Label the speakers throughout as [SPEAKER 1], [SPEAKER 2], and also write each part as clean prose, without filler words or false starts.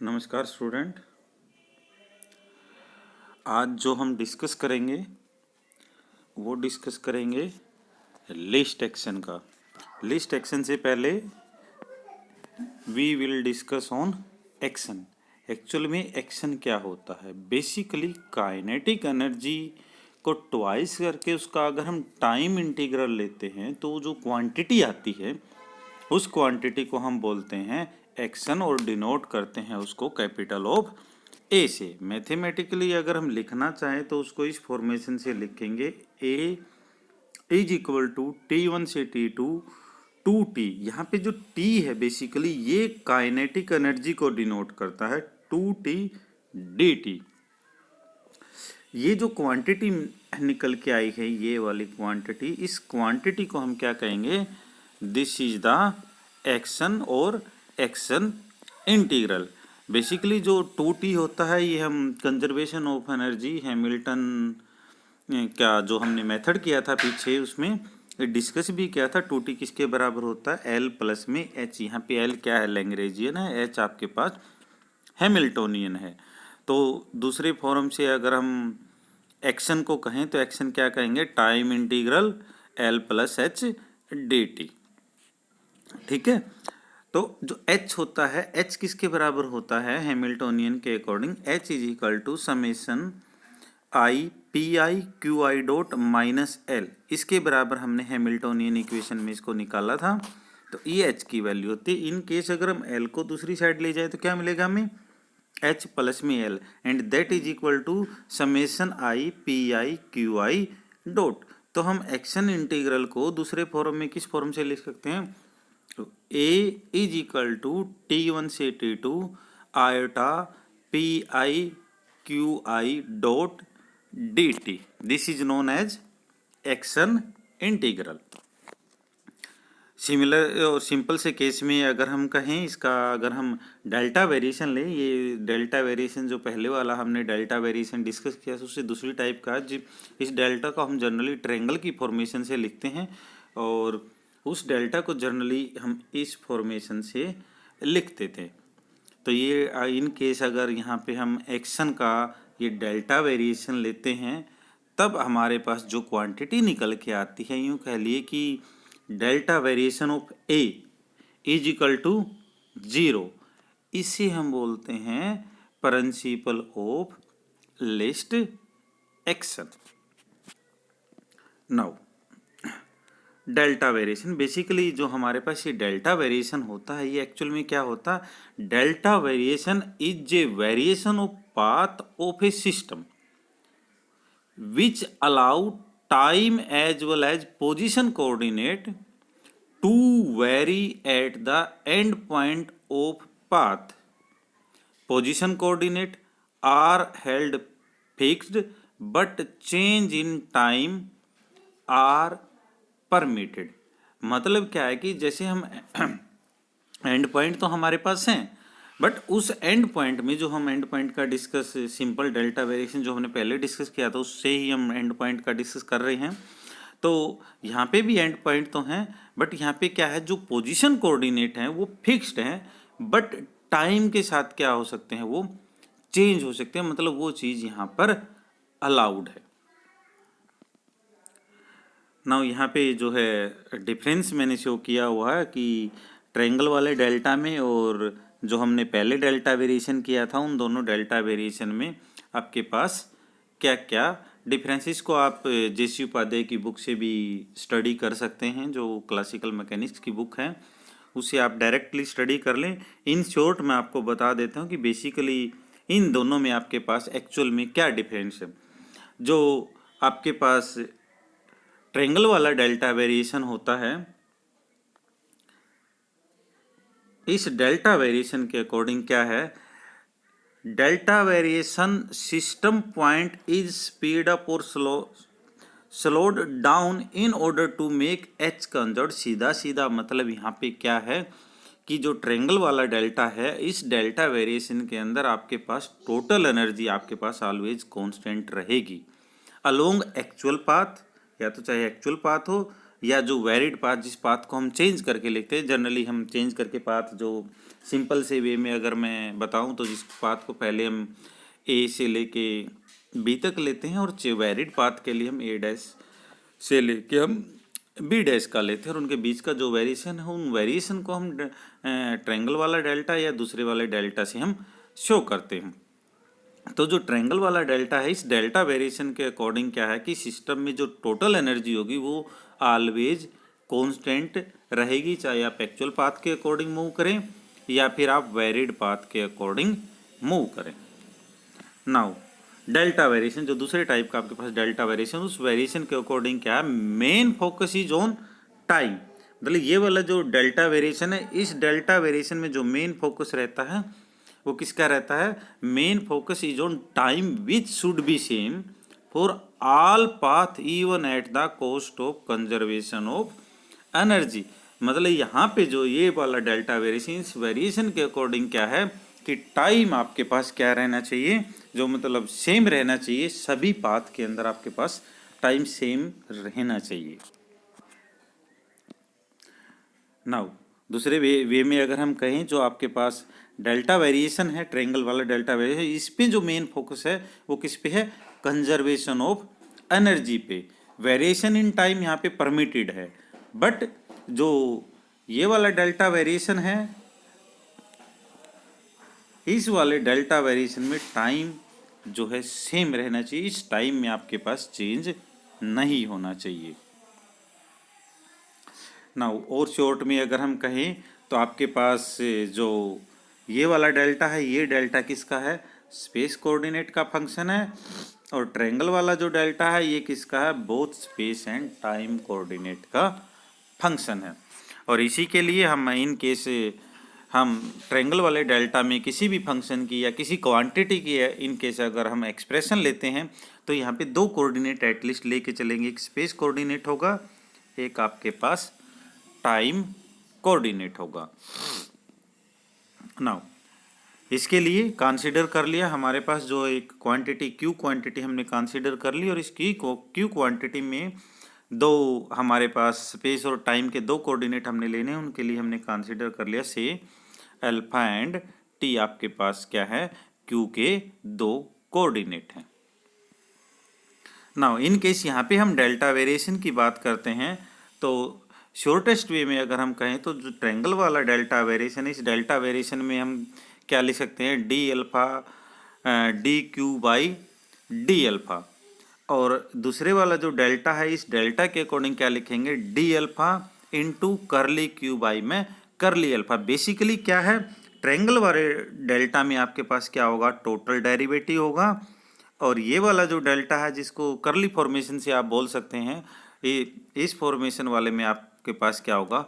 [SPEAKER 1] नमस्कार स्टूडेंट। आज जो हम डिस्कस करेंगे वो डिस्कस करेंगे लिस्ट एक्शन का। लिस्ट एक्शन से पहले we will discuss on action. Actual में एक्शन क्या होता है? बेसिकली काइनेटिक एनर्जी को ट्वाइस करके उसका अगर हम टाइम इंटीग्रल लेते हैं तो जो क्वांटिटी आती है उस क्वांटिटी को हम बोलते हैं एक्शन और डिनोट करते हैं उसको कैपिटल ऑफ ए से। मैथमेटिकली अगर हम लिखना चाहें तो उसको इस फॉर्मेशन से लिखेंगे ए इज इक्वल टू T1 से T2 2T। यहाँ पे जो T है बेसिकली ये काइनेटिक एनर्जी को डिनोट करता है 2T dt। ये जो क्वांटिटी निकल के आई है ये वाली क्वांटिटी, इस क्वांटिटी को हम क्या कहेंगे? दिस इज द एक्शन और एक्शन इंटीग्रल। बेसिकली जो 2T होता है ये हम कंजर्वेशन ऑफ एनर्जी हैमिल्टन क्या जो हमने मेथड किया था पीछे उसमें डिस्कस भी किया था। 2T किसके बराबर होता है? L प्लस में H। यहाँ पे L क्या है? लैग्रेंजियन है। H आपके पास हैमिल्टोनियन है। तो दूसरे फॉर्म से अगर हम एक्शन को कहें तो एक्शन क्या कहेंगे? Time integral L plus H dt। ठीक है। तो जो H होता है, H किसके बराबर होता है? हैमिल्टोनियन के according H is equal to summation i p i q I dot minus L. इसके बराबर हमने हैमिल्टोनियन इक्वेशन में इसको निकाला था। तो ये H की वैल्यू होती है। इन केस अगर हम L को दूसरी साइड ले जाए तो क्या मिलेगा हमें? H प्लस में L and that is equal to summation i p i q I dot. तो हम एक्शन इंटीग्रल को दूसरे फॉर्म में किस फॉर्म से लिख सकते हैं? तो A is equal to T1 से T2 iota p i q I dot dt। This is known as action integral. Similar और सिंपल से केस में अगर हम कहें इसका, अगर हम डेल्टा वेरिएशन लें, ये डेल्टा वेरिएशन जो पहले वाला हमने डेल्टा वेरिएशन डिस्कस किया उससे दूसरी टाइप का, इस डेल्टा को हम जनरली ट्रायंगल की फॉर्मेशन से लिखते हैं और उस डेल्टा को जनरली हम इस फॉर्मेशन से लिखते थे। तो ये इन केस अगर यहाँ पे हम एक्शन का ये डेल्टा वेरिएशन लेते हैं तब हमारे पास जो क्वांटिटी निकल के आती है, यूँ कह लिए कि delta variation of A is equal to 0। इसे हम बोलते हैं principle of least action. Now delta variation, basically जो हमारे पास ये डेल्टा वेरिएशन होता है ये एक्चुअल में क्या होता है? Delta variation is a variation of path of a system which allow time as well as position coordinate to vary at the end point of path. Position coordinate are held fixed but change in time are permitted. मतलब क्या है कि जैसे हम and point तो हमारे पास हैं but उस एंड पॉइंट में जो हम एंड पॉइंट का डिस्कस सिंपल डेल्टा वेरिएशन जो हमने पहले डिस्कस किया था उससे ही हम एंड पॉइंट का डिस्कस कर रहे हैं। तो यहाँ पे भी एंड पॉइंट तो हैं बट यहाँ पे क्या है, जो पोजीशन कोऑर्डिनेट हैं वो फिक्स्ड हैं बट टाइम के साथ क्या हो सकते हैं? वो चेंज हो सकते हैं। मतलब वो चीज़ यहाँ पर अलाउड है। नाउ यहाँ पे जो है डिफरेंस मैंने शो किया हुआ है कि ट्रायंगल वाले डेल्टा में और जो हमने पहले डेल्टा वेरिएशन किया था उन दोनों डेल्टा वेरिएशन में आपके पास क्या क्या डिफरेंसेस को आप जेसी उपाध्याय की बुक से भी स्टडी कर सकते हैं। जो क्लासिकल मैकेनिक्स की बुक है उसे आप डायरेक्टली स्टडी कर लें। इन शॉर्ट मैं आपको बता देता हूँ कि बेसिकली इन दोनों में आपके पास एक्चुअल में क्या डिफरेंस है। जो आपके पास ट्रायंगल वाला डेल्टा वेरिएशन होता है, इस डेल्टा वेरिएशन के अकॉर्डिंग क्या है? Delta variation system point is speed up और slowed down in order to make H conserve. सीधा सीधा मतलब यहाँ पे क्या है कि जो ट्रायंगल वाला डेल्टा है इस डेल्टा वेरिएशन के अंदर आपके पास टोटल एनर्जी आपके पास ऑलवेज कांस्टेंट रहेगी अलोंग एक्चुअल पाथ, या तो चाहे एक्चुअल पाथ हो या जो वैरिड पाथ, जिस पाथ को हम चेंज करके लिखते हैं, जनरली हम चेंज करके पाथ जो सिंपल से वे में अगर मैं बताऊं तो जिस पाथ को पहले हम ए से लेके बी तक लेते हैं और वैरिड पाथ के लिए हम ए डैश से लेके हम बी डैश का लेते हैं और उनके बीच का जो वेरिएशन है उन वेरिएशन को हम ट्रायंगल वाला डेल्टा या दूसरे वाले डेल्टा से हम शो करते हैं। तो जो ट्रायंगल वाला डेल्टा है, इस डेल्टा वेरिएशन के अकॉर्डिंग क्या है कि सिस्टम में जो टोटल एनर्जी होगी वो ऑलवेज कांस्टेंट रहेगी, चाहे आप एक्चुअल पाथ के अकॉर्डिंग मूव करें या फिर आप वेरिड पाथ के अकॉर्डिंग मूव करें। नाउ डेल्टा वेरिएशन, जो दूसरे टाइप का आपके पास डेल्टा वेरिएशन, उस वेरिएशन के अकॉर्डिंग क्या है, main focus is on time. मतलब ये वाला जो डेल्टा वेरिएशन है, इस डेल्टा वेरिएशन में जो मेन फोकस रहता है वो किसका रहता है, main focus is on time which should be same for all path even at the cost of conservation of energy. मतलब यहाँ पे जो ये वाला डेल्टा वेरिएशन, इस वेरिएशन के अकॉर्डिंग क्या है कि टाइम आपके पास क्या रहना चाहिए, जो मतलब सेम रहना चाहिए, सभी पाथ के अंदर आपके पास टाइम सेम रहना चाहिए। नाउ दूसरे वे में अगर हम कहें, जो आपके पास डेल्टा वेरिएशन है, ट्रायंगल वाला डेल्टा वेरिएशन, इस पे जो मेन फोकस है वो किस पे है, कंजर्वेशन ऑफ एनर्जी पे। वेरिएशन इन टाइम यहाँ पे परमिटेड है, बट जो ये वाला डेल्टा वेरिएशन है, इस वाले डेल्टा वेरिएशन में टाइम जो है सेम रहना चाहिए, इस टाइम में आपके पास चेंज नहीं होना चाहिए। ना और शॉर्ट में अगर हम कहें तो आपके पास जो ये वाला डेल्टा है, ये डेल्टा किसका है, स्पेस कोऑर्डिनेट का फंक्शन है, और ट्रायंगल वाला जो डेल्टा है ये किसका है, both space and time coordinate का फंक्शन है। और इसी के लिए हम इन केस हम ट्रायंगल वाले डेल्टा में किसी भी फंक्शन की या किसी क्वांटिटी की इन केस अगर हम एक्सप्रेशन लेते हैं तो यहाँ पे दो कोऑर्डिनेट एटलीस्ट लेके चलेंगे, एक स्पेस कोऑर्डिनेट होगा, एक आपके पास टाइम कोऑर्डिनेट होगा। नाउ इसके लिए कंसीडर कर लिया हमारे पास जो एक क्वांटिटी क्यू क्वांटिटी हमने कंसीडर कर ली, और इस क्यू क्वांटिटी में दो हमारे पास स्पेस और टाइम के दो कोऑर्डिनेट हमने लेने हैं, उनके लिए हमने कंसीडर कर लिया से अल्फा एंड टी आपके पास क्या है, क्यू के दो कोऑर्डिनेट हैं। नाउ इन केस यहाँ पे हम डेल्टा वेरिएशन की बात करते हैं तो शॉर्टेस्ट वे में अगर हम कहें तो जो ट्रायंगल वाला डेल्टा वेरिएशन, इस डेल्टा वेरिएशन में हम क्या लिख सकते हैं, D alpha D Q by D alpha, और दूसरे वाला जो डेल्टा है, इस डेल्टा के अकॉर्डिंग क्या लिखेंगे, डी अल्फा इंटू करली क्यू बाई में करली अल्फा। बेसिकली क्या है, ट्रायंगल वाले डेल्टा में आपके पास क्या होगा, टोटल डेरिवेटिव होगा, और ये वाला जो डेल्टा है जिसको करली फॉर्मेशन से आप बोल सकते हैं, ये इस फॉर्मेशन वाले में आपके पास क्या होगा,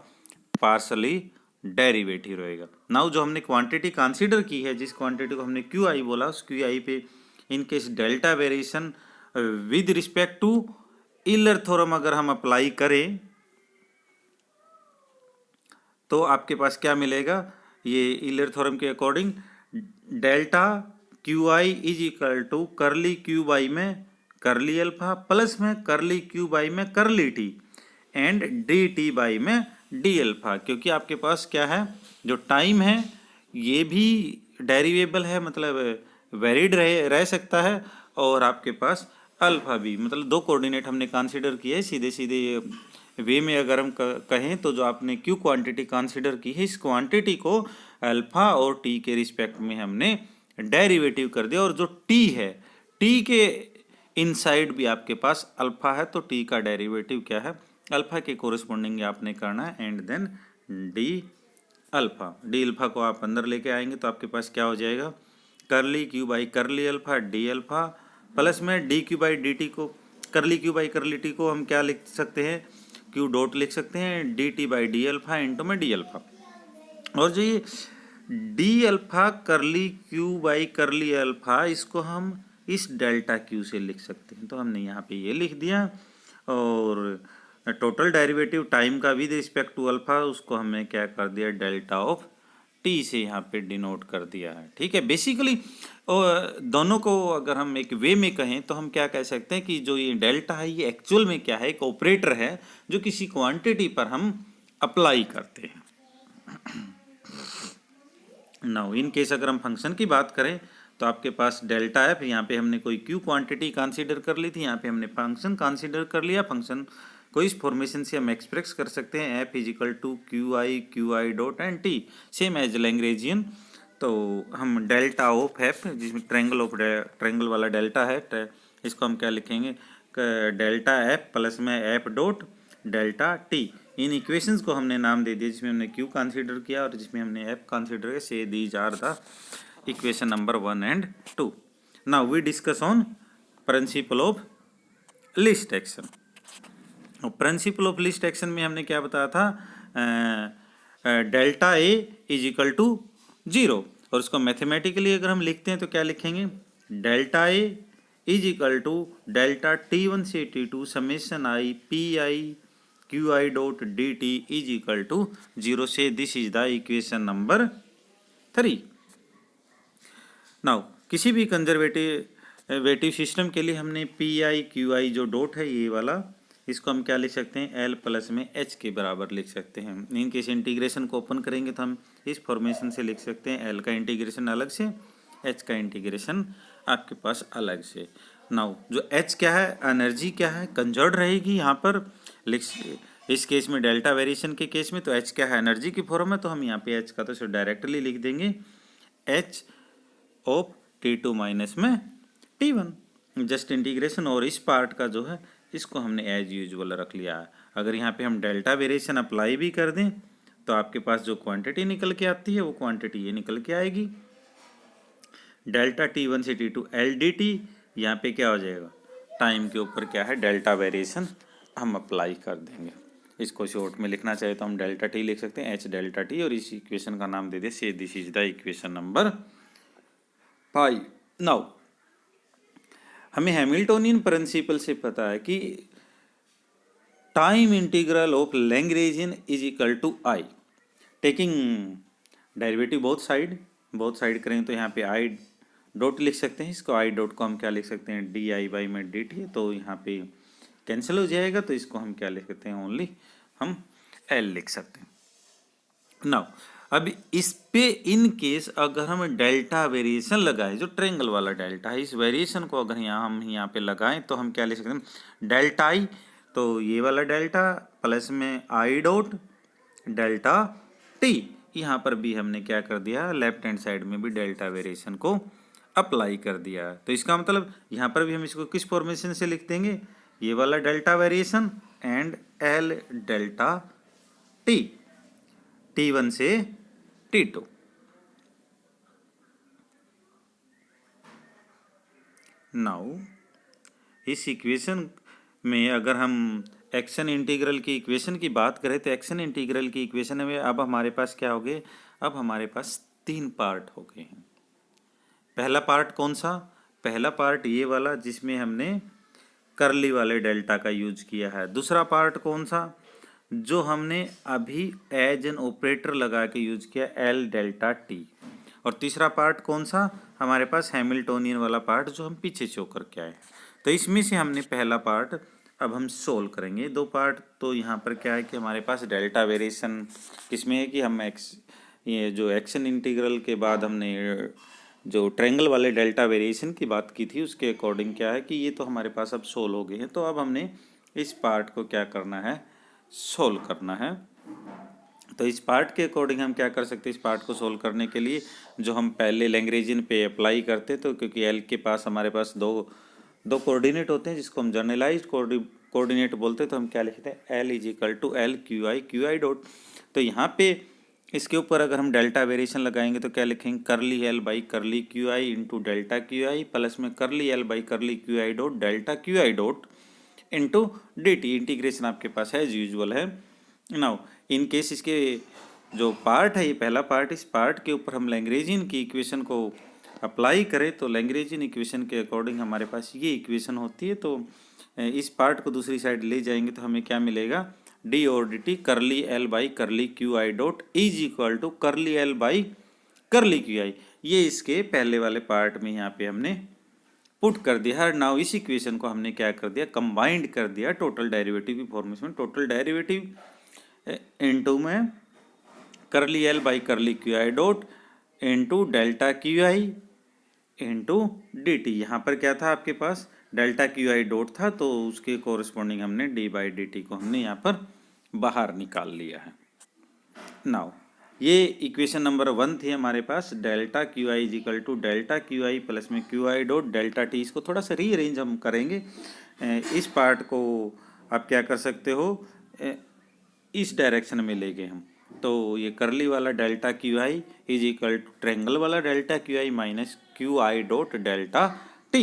[SPEAKER 1] पार्शली डेरिवेटिव रहेगा। नाउ जो हमने क्वांटिटी कंसीडर की है, जिस क्वांटिटी को हमने क्यू आई बोला, उस क्यू आई पे in case delta variation with respect to Euler theorem अगर हम अप्लाई करें तो आपके पास क्या मिलेगा, ये ईलर थ्योरम के according delta q i is equal to curly Q by में करली अल्फा प्लस में करली क्यू बाई में करली T and D T by में डी अल्फा। क्योंकि आपके पास क्या है, जो टाइम है ये भी डेरिवेबल है, मतलब वेरिड रह सकता है, और आपके पास अल्फा भी, मतलब दो कोऑर्डिनेट हमने कंसीडर किए हैं। सीधे सीधे वे में अगर हम कहें तो जो आपने क्यू क्वांटिटी कंसीडर की है, इस क्वांटिटी को अल्फा और टी के रिस्पेक्ट में हमने डेरिवेटिव कर दिया, और जो टी है, टी के इनसाइड भी आपके पास अल्फा है, तो टी का डेरिवेटिव क्या है, अल्फा के कोरिस्पोंडिंग आपने करना है, and then d alpha. D alpha को आप अंदर लेके आएंगे तो आपके पास क्या हो जाएगा, curly Q by curly alpha D alpha plus में D Q by D T को, करली क्यू बाई करली टी को हम क्या लिख सकते हैं, क्यू डॉट लिख सकते हैं, D T by D alpha into में डी अल्फा। और जो ये डी अल्फा करली क्यू बाई करली अल्फा, इसको हम इस डेल्टा क्यू से लिख सकते हैं, तो हमने यहाँ पे ये लिख दिया, और टोटल डेरिवेटिव टाइम का विद रिस्पेक्ट टू अल्फा उसको हमने क्या कर दिया, डेल्टा ऑफ टी से यहाँ पे डिनोट कर दिया है। ठीक है, बेसिकली दोनों को अगर हम एक वे में कहें तो हम क्या कह सकते हैं कि जो ये डेल्टा है ये एक्चुअल में क्या है, एक ऑपरेटर है जो किसी क्वांटिटी पर हम अप्लाई करते हैं। नाउ इन केस अगर हम फंक्शन की बात करें तो आपके पास डेल्टा एफ, यहाँ पे हमने कोई क्यू क्वांटिटी कंसीडर कर ली थी, यहाँ पे हमने फंक्शन कंसीडर कर लिया। फंक्शन को इस फॉर्मेशन से हम एक्सप्रेस कर सकते हैं F is equal to q I dot and t, same as Lagrangian. तो हम डेल्टा ऑफ एफ, जिसमें ट्रेंगल वाला डेल्टा है, इसको हम क्या लिखेंगे, डेल्टा एफ प्लस में एफ डॉट डेल्टा टी। इन इक्वेशंस को हमने नाम दे दिया, जिसमें हमने क्यू कंसीडर किया और जिसमें हमने एफ कंसीडर किया। से these are the equation number 1 and 2. Now we discuss on principle of least action. Principle of least action में हमने क्या बताया था, delta A is equal to 0, और उसको मैथमेटिकली अगर हम लिखते हैं तो क्या लिखेंगे, delta A is equal to delta T1 से T2 summation i p i q I dot d t is equal to 0 से this is the equation number 3। Now किसी भी कंजर्वेटिव सिस्टम के लिए हमने पी आई क्यू आई जो dot है ये वाला, इसको हम क्या लिख सकते हैं, एल प्लस में एच के बराबर लिख सकते हैं। इन केस इंटीग्रेशन को ओपन करेंगे तो हम इस फॉर्मेशन से लिख सकते हैं, एल का इंटीग्रेशन अलग से, एच का इंटीग्रेशन आपके पास अलग से। नाउ जो एच क्या है, एनर्जी क्या है, कंजर्व रहेगी यहाँ पर। इस केस में डेल्टा वेरिएशन के केस में तो एच क्या है, एनर्जी की फॉर्म है, तो हम यहाँ पे एच का तो सिर्फ डायरेक्टली लिख देंगे एच ऑफ T2 माइनस में T1, जस्ट इंटीग्रेशन। और इस पार्ट का जो है इसको हमने एज यूजुअल रख लिया है। अगर यहाँ पे हम डेल्टा वेरिएशन अप्लाई भी कर दें तो आपके पास जो क्वांटिटी निकल के आती है वो क्वांटिटी ये निकल के आएगी, डेल्टा T1 से T2 एल डी टी। यहाँ पे क्या हो जाएगा, टाइम के ऊपर क्या है, डेल्टा वेरिएशन हम अप्लाई कर देंगे। इसको शॉर्ट में लिखना चाहे तो हम डेल्टा टी लिख सकते हैं, एच डेल्टा टी, और इस इक्वेशन का नाम दे दे से this is the equation number 5। Now हमें हैमिल्टोनियन प्रिंसिपल से पता है कि time integral of Lagrangian is equal to I, taking derivative both side करेंगे तो यहाँ पे आई डॉट लिख सकते हैं, इसको आई डॉट को हम क्या लिख सकते हैं, डी आई बाई में डी टी, तो यहाँ पे कैंसिल हो जाएगा, तो इसको हम क्या लिख सकते हैं, ओनली हम एल लिख सकते हैं। नाउ अब इस पे इन केस अगर हम डेल्टा वेरिएशन लगाएं, जो ट्रेंगल वाला डेल्टा है, इस वेरिएशन को अगर हम यहाँ पे लगाएं तो हम क्या लिख सकते हैं, डेल्टा आई, तो ये वाला डेल्टा प्लस में आई डॉट डेल्टा टी। यहाँ पर भी हमने क्या कर दिया, लेफ्ट हैंड साइड में भी डेल्टा वेरिएशन को अप्लाई कर दिया। तो इसका मतलब यहाँ पर भी हम इसको किस फॉर्मेशन से लिख देंगे, ये वाला delta variation and L delta T, T1 से T2। नाउ इस इक्वेशन में अगर हम एक्शन इंटीग्रल की इक्वेशन की बात करें तो एक्शन इंटीग्रल की इक्वेशन में अब हमारे पास क्या हो गए, अब हमारे पास 3 पार्ट हो गए हैं। पहला पार्ट कौन सा, पहला पार्ट ये वाला जिसमें हमने कर्ली वाले डेल्टा का यूज किया है। दूसरा पार्ट कौन सा, जो हमने अभी एज एन ऑपरेटर लगा के यूज किया, एल डेल्टा टी। और तीसरा पार्ट कौन सा, हमारे पास हैमिल्टोनियन वाला पार्ट जो हम पीछे शो करके आए। तो इसमें से हमने पहला पार्ट अब हम सोल्व करेंगे। 2 पार्ट तो यहाँ पर क्या है कि हमारे पास डेल्टा वेरिएशन किसमें है कि हम ये जो एक्शन इंटीग्रल के बाद हमने जो ट्रायंगल वाले डेल्टा वेरिएशन की बात की थी उसके अकॉर्डिंग क्या है कि ये तो हमारे पास अब सोल्व हो गए हैं। तो अब हमने इस पार्ट को क्या करना है, सोल्व करना है। तो इस पार्ट के अकॉर्डिंग हम क्या कर सकते हैं, इस पार्ट को सोल्व करने के लिए जो हम पहले लैग्रेंजियन पे अप्लाई करते, तो क्योंकि एल के पास हमारे पास दो कोऑर्डिनेट होते हैं जिसको हम जनरलाइज्ड कोऑर्डिनेट बोलते हैं, तो हम क्या लिखते हैं, L is equal to L q I dot. तो यहाँ पे इसके ऊपर अगर हम डेल्टा वेरिएशन लगाएंगे तो क्या लिखेंगे, करली L by curly Q I into delta q i plus में करली L by curly Q I dot delta q I dot into D T. Integration आपके पास है एज यूजुअल है। नाउ इन केस इसके जो पार्ट है, ये पहला पार्ट, इस पार्ट के ऊपर हम लैग्रेंजियन की इक्वेशन को अप्लाई करें तो लैग्रेंजियन इक्वेशन के अकॉर्डिंग हमारे पास ये इक्वेशन होती है। तो इस पार्ट को दूसरी साइड ले जाएंगे तो हमें क्या मिलेगा, डी और D T curly L by curly Q I dot is equal to curly L by curly Q I. ये इसके पहले वाले पार्ट में यहाँ पे हमने पुट कर दिया है। नाउ इस इक्वेशन को हमने क्या कर दिया, कंबाइंड कर दिया टोटल डेरिवेटिव की फॉर्मेशन में। टोटल डेरिवेटिव इनटू में करली L by curly Q I dot into delta q I into D T. यहाँ पर क्या था आपके पास, डेल्टा क्यू आई डॉट था, तो उसके कोरिस्पॉन्डिंग हमने डी बाई डी टी को हमने यहाँ पर बाहर निकाल लिया है। नाउ ये इक्वेशन नंबर 1 थी हमारे पास, delta q i is equal to delta q i plus में क्यू आई डॉट डेल्टा टी। इसको थोड़ा सा रीअरेंज हम करेंगे। इस पार्ट को आप क्या कर सकते हो, इस डायरेक्शन में ले गए हम, तो ये करली वाला delta q i is equal to triangle वाला delta q i minus q I dot delta t.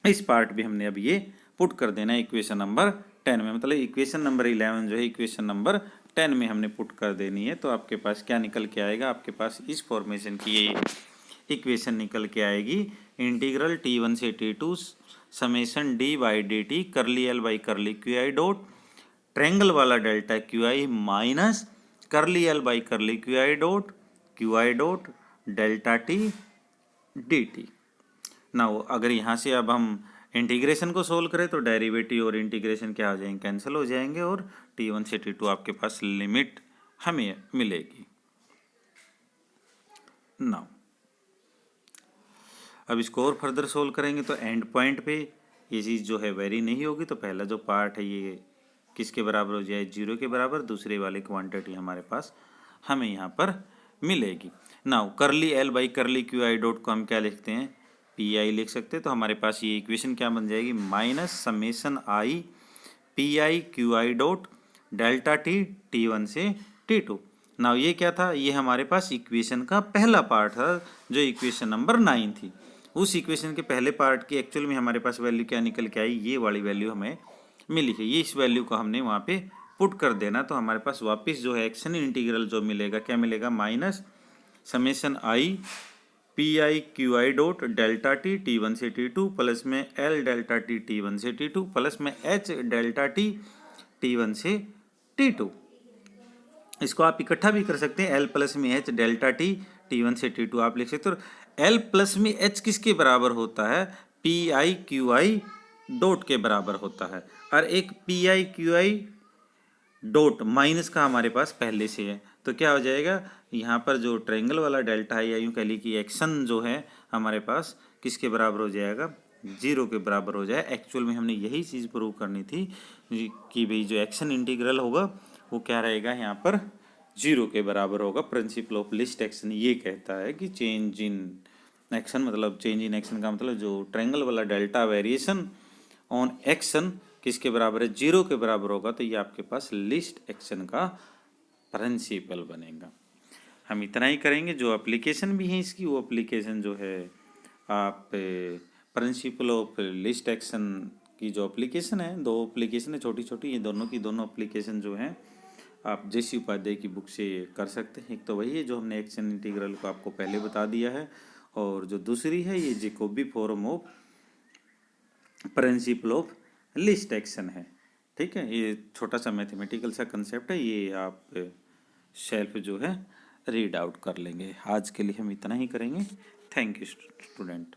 [SPEAKER 1] इस पार्ट भी हमने अब ये पुट कर देना है इक्वेशन नंबर 10 में, मतलब इक्वेशन नंबर 11 जो है इक्वेशन नंबर 10 में हमने पुट कर देनी है। तो आपके पास क्या निकल के आएगा, आपके पास इस फॉर्मेशन की ये इक्वेशन निकल के आएगी, इंटीग्रल T1 से T2 summation d by D T curly L by curly Q I dot triangle वाला delta q i minus curly L by curly Q I dot delta t d t. ना अगर यहाँ से अब हम integration को solve करें तो डेरिवेटिव और इंटीग्रेशन क्या हो जाएंगे, कैंसिल हो जाएंगे, और T1 से T2 आपके पास लिमिट हमें मिलेगी। नाउ अब इसको और फर्दर सोल्व करेंगे तो एंड पॉइंट पे ये चीज़ जो है वेरी नहीं होगी। तो पहला जो पार्ट है ये किसके बराबर हो जाए, 0 के बराबर, दूसरे वाली क्वांटिटी हमारे पास हमें यहाँ पर मिलेगी। नाउ करली L by curly Q I dot को हम क्या लिखते हैं, पी आई लिख सकते हैं। तो हमारे पास ये इक्वेशन क्या बन जाएगी, minus summation i p i q I dot delta T T1 से T2। नाउ ये क्या था, ये हमारे पास इक्वेशन का पहला पार्ट था जो इक्वेशन नंबर 9 थी। उस इक्वेशन के पहले पार्ट की एक्चुअल में हमारे पास वैल्यू क्या निकल के आई, ये वाली वैल्यू हमें मिली है। ये इस वैल्यू को हमने वहाँ पे पुट कर देना, तो हमारे पास वापस जो है एक्शन इंटीग्रल जो मिलेगा, क्या मिलेगा, minus summation i p i q I dot delta T T1 से T2 प्लस में एल डेल्टा टी T1 से T2 प्लस में एच डेल्टा टी T1 से T2। इसको आप इकट्ठा भी कर सकते हैं, एल प्लस में एच डेल्टा टी T1 से T2 आप लिख सकते हो। एल प्लस में एच किसके बराबर होता है, P i q I dot के बराबर होता है, और एक P i q I dot minus का हमारे पास पहले से है। तो क्या हो जाएगा, यहाँ पर जो ट्रायंगल वाला डेल्टा है या यूँ कह ली कि एक्शन जो है हमारे पास किसके बराबर हो जाएगा, 0 के बराबर हो जाए। एक्चुअल में हमने यही चीज़ प्रूव करनी थी कि भाई जो एक्शन इंटीग्रल होगा वो क्या रहेगा, यहाँ पर 0 के बराबर होगा। प्रिंसिपल ऑफ लीस्ट एक्शन ये कहता है कि चेंज इन एक्शन, मतलब चेंज इन एक्शन का मतलब जो ट्रायंगल वाला डेल्टा वेरिएशन ऑन एक्शन किसके बराबर है, 0 के बराबर होगा। तो ये आपके पास लिस्ट एक्शन का प्रिंसिपल बनेगा। हम इतना ही करेंगे। जो एप्लीकेशन भी है इसकी, वो एप्लीकेशन जो है आप प्रिंसिपल ऑफ लिस्ट एक्शन की जो एप्लीकेशन है, 2 एप्लीकेशन है छोटी छोटी, ये दोनों की दोनों एप्लीकेशन जो हैं आप JC उपाध्याय की बुक से कर सकते हैं। एक तो वही है जो हमने एक्शन इंटीग्रल को आपको पहले बता दिया है, और जो दूसरी है ये Jacobi form of principal of least action है। ठीक है, ये छोटा सा मैथमेटिकल सा कंसेप्ट है, ये आप सेल्फ जो है रीड आउट कर लेंगे। आज के लिए हम इतना ही करेंगे। Thank you student.